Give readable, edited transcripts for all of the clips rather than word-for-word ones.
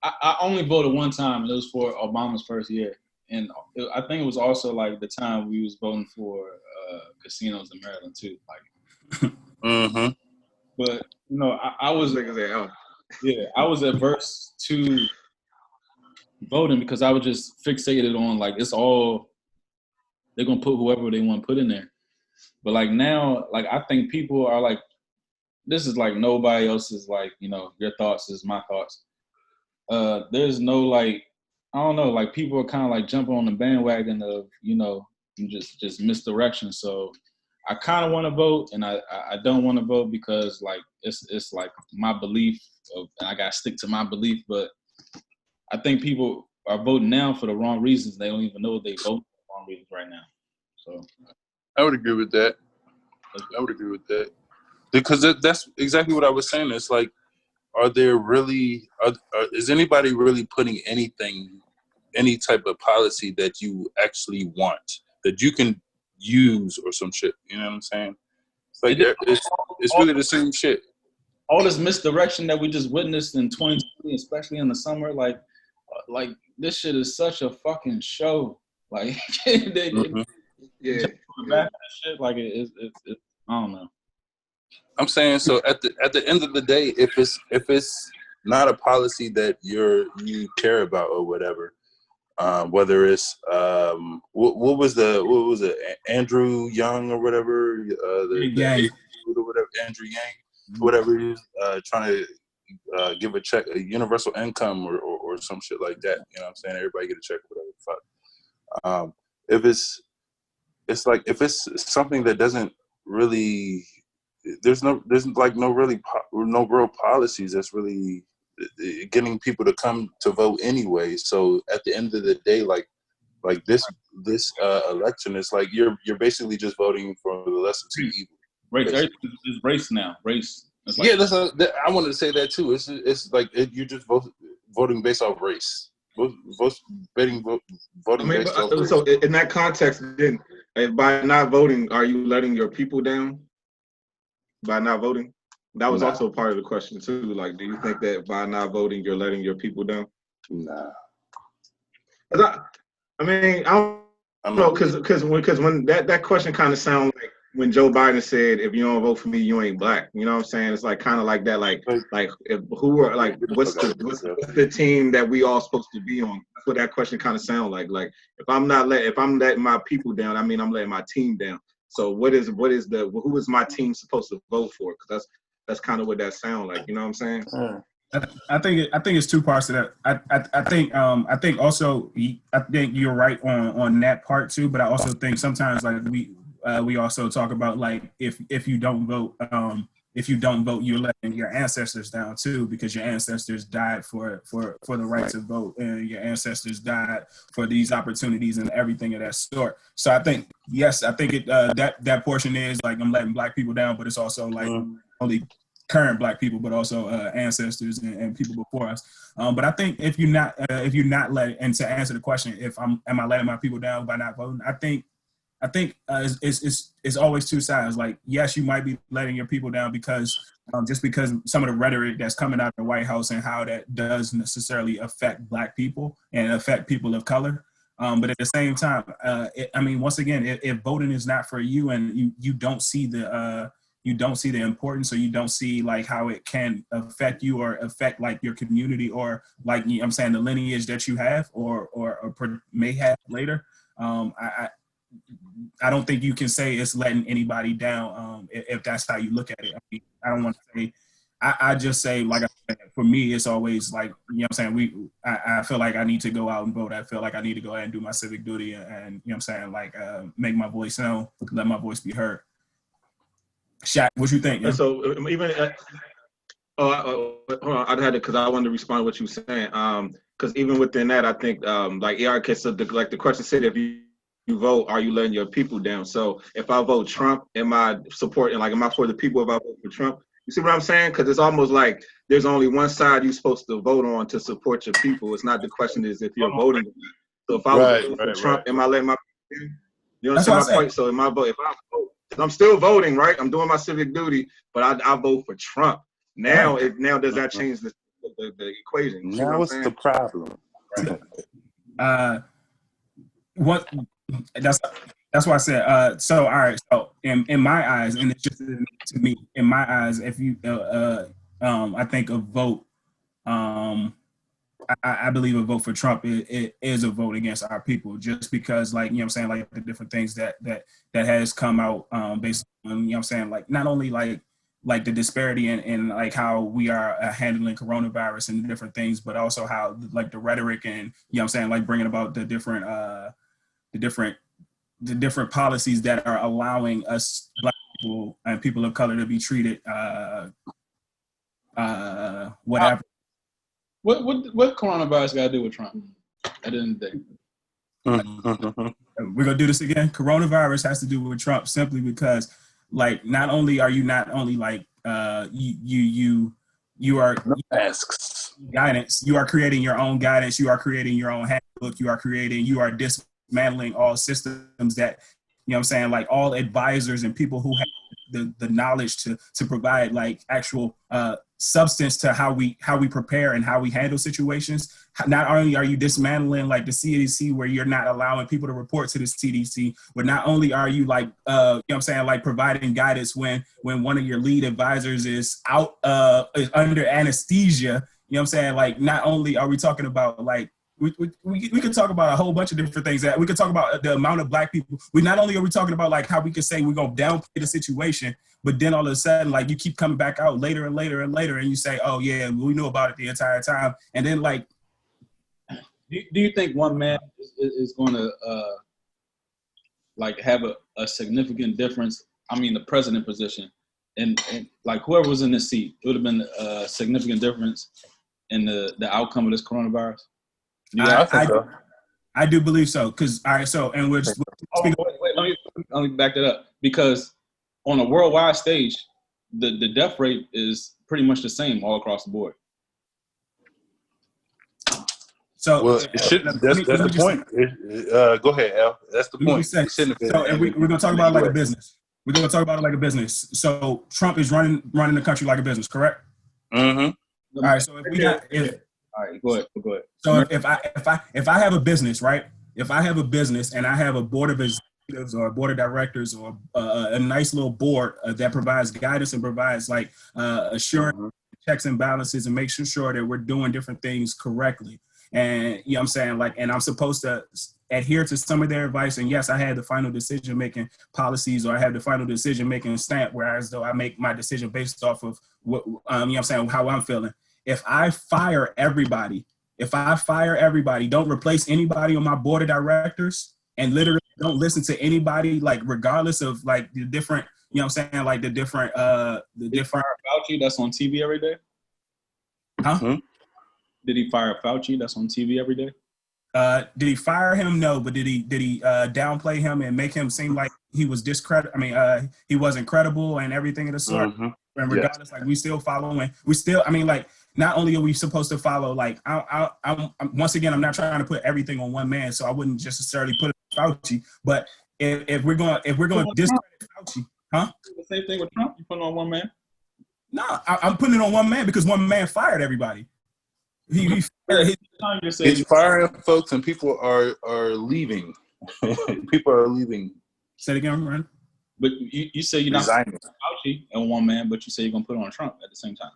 I only voted one time, and it was for Obama's first year, and I think it was also like the time we was voting for casinos in Maryland too. Like, but I was I was averse to voting because I was just fixated on like it's all they're gonna put whoever they want to put in there. But like now, like I think people are like, this is like nobody else's like your thoughts is my thoughts. There's no like I don't know, like people are kind of like jumping on the bandwagon of just misdirection. So I kind of want to vote, and I don't want to vote because like it's like my belief and I gotta stick to my belief. But I think people are voting now for the wrong reasons. They don't even know they vote for the wrong reasons right now. So I would agree with that. Because that's exactly what I was saying. It's like, are there really? Is anybody really putting any type of policy that you actually want that you can use or some shit? You know what I'm saying? It's like it's really the same shit. All this misdirection that we just witnessed in 2020, especially in the summer, like this shit is such a fucking show. Like shit, like it I don't know. I'm saying, so at the end of the day, if it's not a policy that you care about or whatever, whether it's what was it, Andrew Young or whatever, Yang. Or whatever, Andrew Yang, whatever he was trying to give a universal income or some shit like that. You know what I'm saying? Everybody get a check, whatever the fuck. If it's something that doesn't really, there's no real policies that's really getting people to come to vote anyway. So at the end of the day, like this election is like you're basically just voting for the lesser two evils. Race, it's race now. Race. Like, yeah, I wanted to say that too. It's like you're just voting based off race. Voting based off race. So in that context, then by not voting, are you letting your people down? By not voting, that was also part of the question too. Like, do you think that by not voting, you're letting your people down? Nah. I mean, I don't know, because when that question kind of sounds like when Joe Biden said, "If you don't vote for me, you ain't black." You know what I'm saying? It's like kind of like that. Like if who are like what's the team that we all supposed to be on? That's what that question kind of sounds like. Like if I'm letting my people down, I mean I'm letting my team down. So who is my team supposed to vote for? Because that's kind of what that sounds like. You know what I'm saying? I think it's two parts to that. I think also I think you're right on that part too. But I also think sometimes like we also talk about like if you don't vote, you're letting your ancestors down too, because your ancestors died for the right to vote, and your ancestors died for these opportunities and everything of that sort. So I think that portion is like I'm letting black people down, but it's also like only current black people, but also ancestors and people before us. But I think if you're not letting, and to answer the question, am I letting my people down by not voting? I think it's always two sides. Like, yes, you might be letting your people down because just because some of the rhetoric that's coming out of the White House and how that does necessarily affect black people and affect people of color. But at the same time, once again, if voting is not for you and you don't see the importance, or you don't see like how it can affect you or affect like your community or like I'm saying the lineage that you have or may have later, I don't think you can say it's letting anybody down if that's how you look at it. I mean, I don't want to say. I just say, like I said, for me, it's always like, you know what I'm saying, I feel like I need to go out and vote. I feel like I need to go ahead and do my civic duty and you know what I'm saying, like make my voice known, let my voice be heard. Shaq, what you think? Yeah? So even hold on, I had it because I wanted to respond to what you were saying. Because even within that, I think like ERK said, like the question said, if you vote, are you letting your people down? So if I vote Trump, am I supporting, like, am I for the people if I vote for Trump? You see what I'm saying? Because it's almost like there's only one side you're supposed to vote on to support your people. It's not, the question is if you're voting. So if I vote for Trump, am I letting my people down? You understand my point? So if I vote, I'm still voting, right? I'm doing my civic duty, but I vote for Trump. Now, does that change the the equation. You now what's the problem? What that's why I said. So all right. So in my eyes, and it's just to me, in my eyes, if you I think a vote. I believe a vote for Trump it is a vote against our people, just because, like, you know what I'm saying, like the different things that has come out based on, you know what I'm saying, like not only like the disparity in like how we are handling coronavirus and different things, but also how like the rhetoric and, you know what I'm saying, like bringing about the different policies that are allowing us Black people and people of color to be treated whatever. What coronavirus got to do with Trump at the end of the day? We're gonna do this again. Coronavirus has to do with Trump simply because, like, not only like you are Masks. guidance. You are creating your own guidance. You are creating your own handbook. You are dismantling all systems that, you know what I'm saying, like all advisors and people who have the knowledge to provide like actual substance to how we prepare and how we handle situations. Not only are you dismantling like the CDC, where you're not allowing people to report to the CDC, but not only are you like, you know what I'm saying, like providing guidance when one of your lead advisors is out, is under anesthesia, you know what I'm saying? Like, not only are we talking about like, we could talk about a whole bunch of different things. That we could talk about the amount of Black people. Not only are we talking about like how we could say we're gonna downplay the situation, but then all of a sudden like you keep coming back out later and later and later, and you say, oh yeah, we knew about it the entire time. And then like, do you think one man is going to like have a significant difference? I mean, the president position, and like whoever was in this seat, it would have been a significant difference in the outcome of this coronavirus. I do believe so. Because all right, so and we're just wait, let me back that up, because on a worldwide stage, the death rate is pretty much the same all across the board. So well, it shouldn't. That's the point. Go ahead, Al. That's the point. So and we're gonna talk about it like a business. We're gonna talk about it like a business. So Trump is running the country like a business, correct? Mm-hmm. All right. So if we got all right, go ahead. So if I have a business, right? If I have a business and I have a board of executives or a board of directors or a nice little board that provides guidance and provides like assurance, checks and balances, and makes sure that we're doing different things correctly. And you know what I'm saying, like, and I'm supposed to adhere to some of their advice. And yes, I had the final decision making policies, or I have the final decision making stamp, whereas though I make my decision based off of what you know what I'm saying, how I'm feeling. If I fire everybody, don't replace anybody on my board of directors, and literally don't listen to anybody, like regardless of like the different, you know what I'm saying, like the different Fauci that's on TV every day? Huh? Mm-hmm. Did he fire Fauci that's on TV every day? Did he fire him? No, but did he downplay him and make him seem like he was he wasn't credible and everything of the sort? Mm-hmm. And regardless, like we still following. I mean, like not only are we supposed to follow, like I'm once again, I'm not trying to put everything on one man, so I wouldn't just necessarily put it on Fauci. But if we're going to discredit Fauci, huh? The same thing with Trump. You put it on one man? No, I'm putting it on one man because one man fired everybody. He's firing folks, and people are leaving. People are leaving. Say it again, Ryan. But you say you're not resigning Fauci and one man, but you say you're gonna put it on Trump at the same time.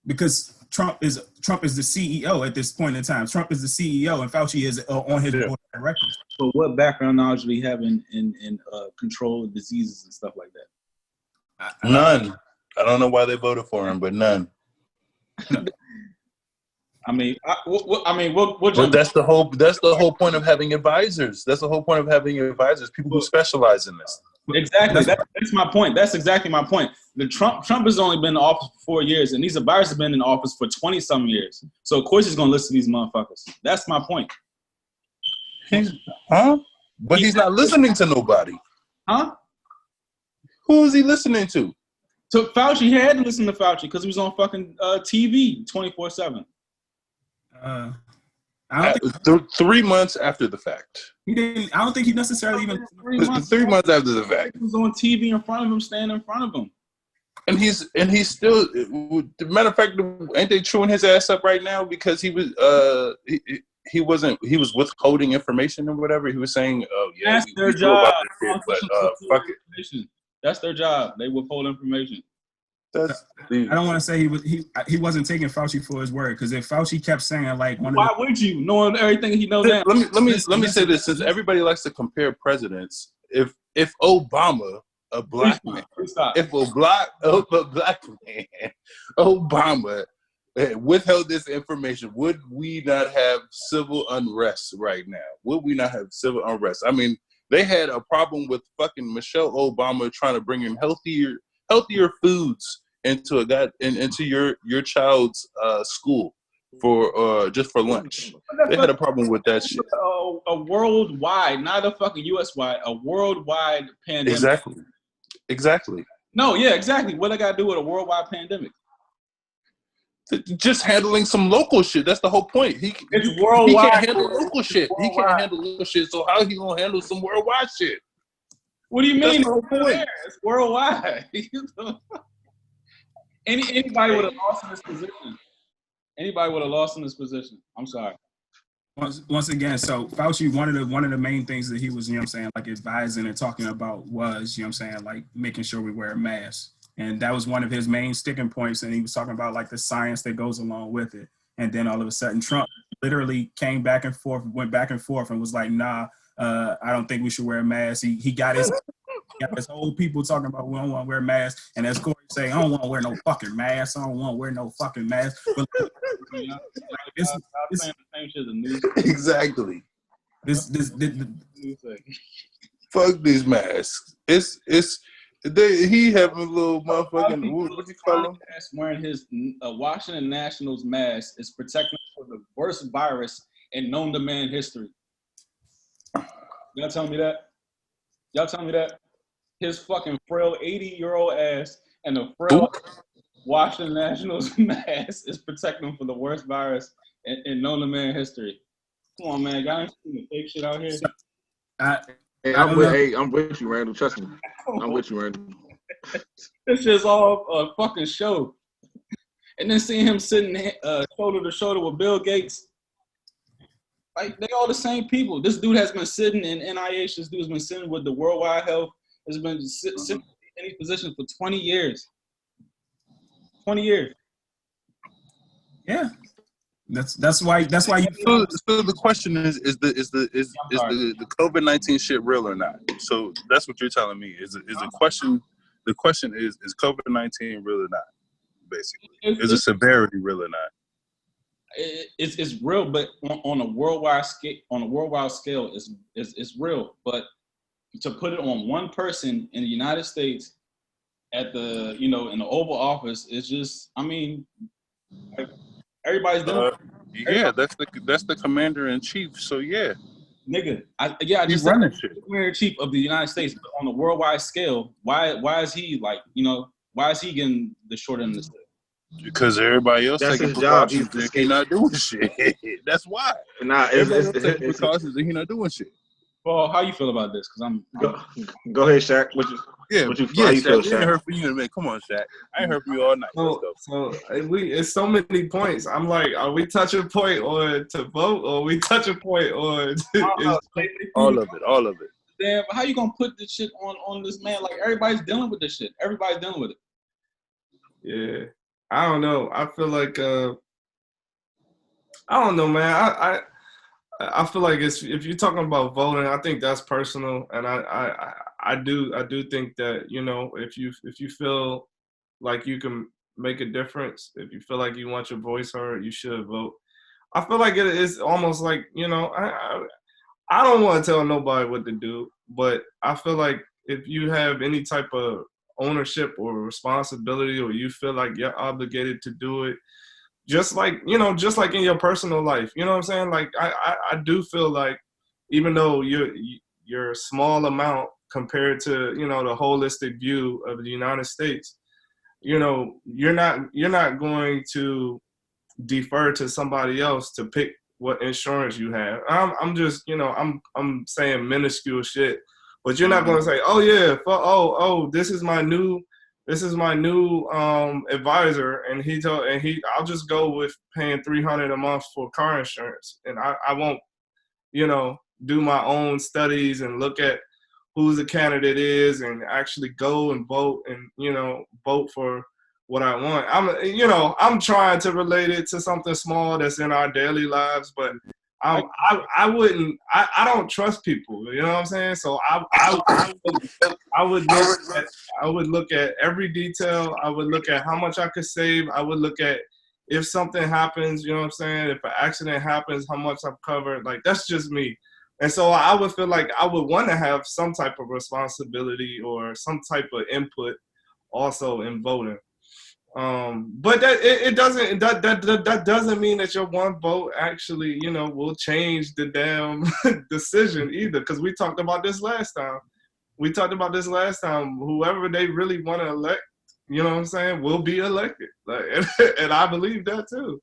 Because Trump is the CEO at this point in time. Trump is the CEO, and Fauci is on his board of directors. But what background knowledge do we have in control of diseases and stuff like that? None. I don't know why they voted for him, but none. I mean, But that's the whole point of having advisors. That's the whole point of having advisors, people who specialize in this. Exactly. That's my point. That's exactly my point. Trump has only been in office for 4 years, and these advisors have been in office for 20-some years. So of course he's gonna listen to these motherfuckers. That's my point. But he's not listening to nobody. Huh? Who is he listening to? So Fauci, he had to listen to Fauci because he was on fucking TV 24/7. I don't think 3 months after the fact. he didn't. I don't think he necessarily even 3 months. 3 months after the fact. He was on TV in front of him, standing in front of him. And he's still. Matter of fact, ain't they chewing his ass up right now because he was he was withholding information or whatever. He was saying, "Oh yeah, that's their we knew job. about this shit, but fuck it." That's their job. They withhold information. I don't want to say he wasn't taking Fauci for his word, because if Fauci kept saying like why would you, knowing everything he knows now? Let me say this, since everybody likes to compare presidents. If Obama, a black man, if a black man, Obama withheld this information, would we not have civil unrest right now? Would we not have civil unrest? I mean, they had a problem with fucking Michelle Obama trying to bring in healthier foods into your child's school for just for lunch. They had a problem with that shit. A worldwide, not a fucking US wide, a worldwide pandemic. Exactly. No, yeah, exactly. What I got to do with a worldwide pandemic? Just handling some local shit. That's the whole point. It's worldwide. He can't handle local shit. He can't handle local shit. So how he gonna handle some worldwide shit? What do you mean? That's the whole point. It's worldwide. Anybody would have lost in this position. Anybody would have lost in this position. I'm sorry. Once again, so Fauci, one of the main things that he was, you know what I'm saying, like advising and talking about was, you know what I'm saying, like making sure we wear a mask. And that was one of his main sticking points. And he was talking about like the science that goes along with it. And then all of a sudden Trump literally came back and forth, went back and forth and was like, nah, I don't think we should wear a mask. He got his whole people talking about we don't want to wear masks. And as Corey say, I don't want to wear no fucking mask. I don't want to wear no fucking mask. But You know, this saying the same shit as a news. Exactly. This Fuck these masks. He having a little motherfucking what you call him? Wearing his Washington Nationals mask is protecting for the worst virus in known to man history. Y'all tell me that? Y'all tell me that? His fucking frail 80-year-old ass and the frail Washington Nationals mask is protecting him for the worst virus in known to man history. Come on, man. Y'all ain't seeing the fake shit out here. I'm with you, Randall. Trust me. I'm with you, Randall. This shit's all a fucking show. And then seeing him sitting shoulder to shoulder with Bill Gates. Like, they all the same people. This dude has been sitting in NIH. This dude has been sitting with the Worldwide Health. Has been sitting in these positions for 20 years. 20 years. Yeah. That's why you. So the question is the COVID-19 shit real or not? So that's what you're telling me. Is the question? The question is COVID-19 real or not? Basically, is the severity real or not? It's real, but on a worldwide scale, it's real. But to put it on one person in the United States at the in the Oval Office is just, I mean, like, everybody's doing. Yeah, that's the commander in chief. So yeah, nigga, I just run said that shit. the commander in chief of the United States, but on a worldwide scale, why is he like, why is he getting the short end of the stick? Because everybody else That's taking his job. precautions and he not doing shit. That's why. Nah, Everybody else taking precautions and he not doing shit. Well, how you feel about this? Because Go ahead, Shaq. How you feel, Shaq. I Shaq? ain't heard from you in a minute. Come on, Shaq. I ain't heard from you all night. So it's so many points. I'm like, are we touching point on to vote, or are we touching point on? All of it. Damn, how you gonna put this shit on this man? Like, everybody's dealing with this shit. Everybody's dealing with it. Yeah, I don't know. I feel like I don't know, man. I feel like if you're talking about voting, I think that's personal, and I do think that if you feel like you can make a difference, if you feel like you want your voice heard, you should vote. I feel like it is almost like I don't want to tell nobody what to do, but I feel like if you have any type of ownership or responsibility, or you feel like you're obligated to do it, just like in your personal life, you know what I'm saying? Like I do feel like even though you're a small amount compared to the holistic view of the United States, you're not going to defer to somebody else to pick what insurance you have. I'm just I'm saying minuscule shit, but you're not going to say, oh yeah, this is my new this is my new advisor, and I'll just go with paying $300 a month for car insurance, and I won't, do my own studies and look at who the candidate is and actually go and vote and vote for what I want. I'm trying to relate it to something small that's in our daily lives, but I don't trust people. You know what I'm saying? So I would look at every detail. I would look at how much I could save. I would look at if something happens, you know what I'm saying? If an accident happens, how much I've covered. Like, that's just me. And so I would feel like I would want to have some type of responsibility or some type of input also in voting. But that doesn't mean that your one vote actually, will change the damn decision either. Because we talked about this last time. Whoever they really want to elect, you know what I'm saying, will be elected. Like, and I believe that too.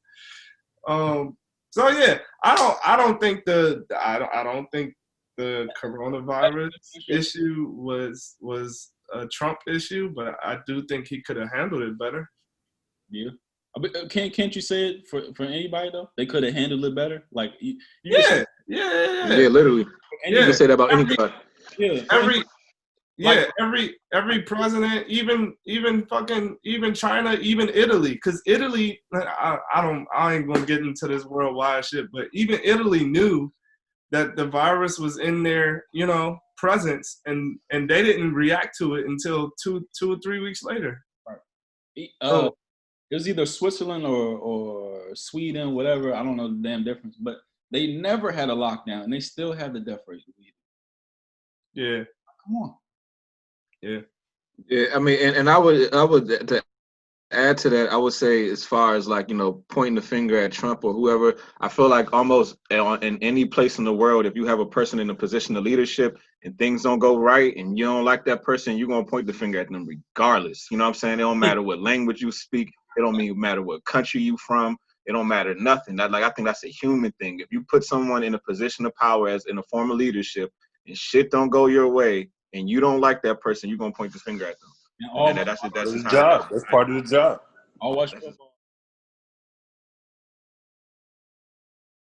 So yeah, I don't think the coronavirus issue was a Trump issue, but I do think he could have handled it better. Yeah, but can't you say it for anybody though? They could have handled it better. Like yeah, literally. You can say that about anybody. Yeah, every president, even China, even Italy, because Italy, I ain't gonna get into this worldwide shit, but even Italy knew that the virus was in their, presence, and they didn't react to it until two or 3 weeks later. Right. It was either Switzerland or Sweden, whatever. I don't know the damn difference, but they never had a lockdown, and they still had the death rate. Yeah. Come on. Yeah. Yeah, I mean, and I would to add to that, I would say, as far as like, pointing the finger at Trump or whoever, I feel like almost in any place in the world, if you have a person in a position of leadership and things don't go right and you don't like that person, you're going to point the finger at them regardless. You know what I'm saying? It don't matter what language you speak. It don't matter what country you from. It don't matter nothing. I think that's a human thing. If you put someone in a position of power as in a form of leadership and shit don't go your way and you don't like that person, you're going to point the finger at them. That's part of the job. I'll watch football.